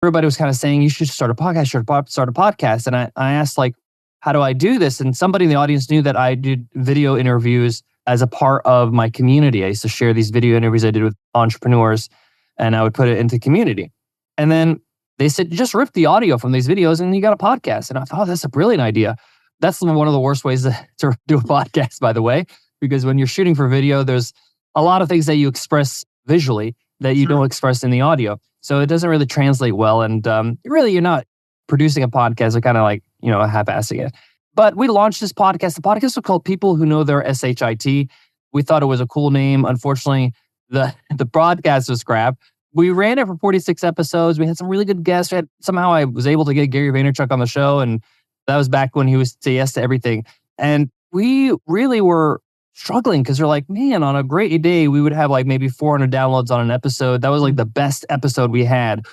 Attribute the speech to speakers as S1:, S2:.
S1: everybody was kind of saying, you should start a podcast, start a podcast. And I asked, like, how do I do this? And somebody in the audience knew that I did video interviews as a part of my community. I used to share these video interviews I did with entrepreneurs, and I would put it into community. And then they said, just rip the audio from these videos and you got a podcast. And I thought, oh, that's a brilliant idea. That's one of the worst ways to do a podcast, by the way, because when you're shooting for video, there's a lot of things that you express visually that you don't express in the audio. So it doesn't really translate well. And really, you're not producing a podcast or kind of like, half-assing it. But we launched this podcast. The podcast was called People Who Know Their SHIT. We thought it was a cool name. Unfortunately, the broadcast was crap. We ran it for 46 episodes. We had some really good guests. Somehow I was able to get Gary Vaynerchuk on the show. And that was back when he was say yes to everything. And we really were struggling because we're like, man, on a great day, we would have like maybe 400 downloads on an episode. That was like the best episode we had.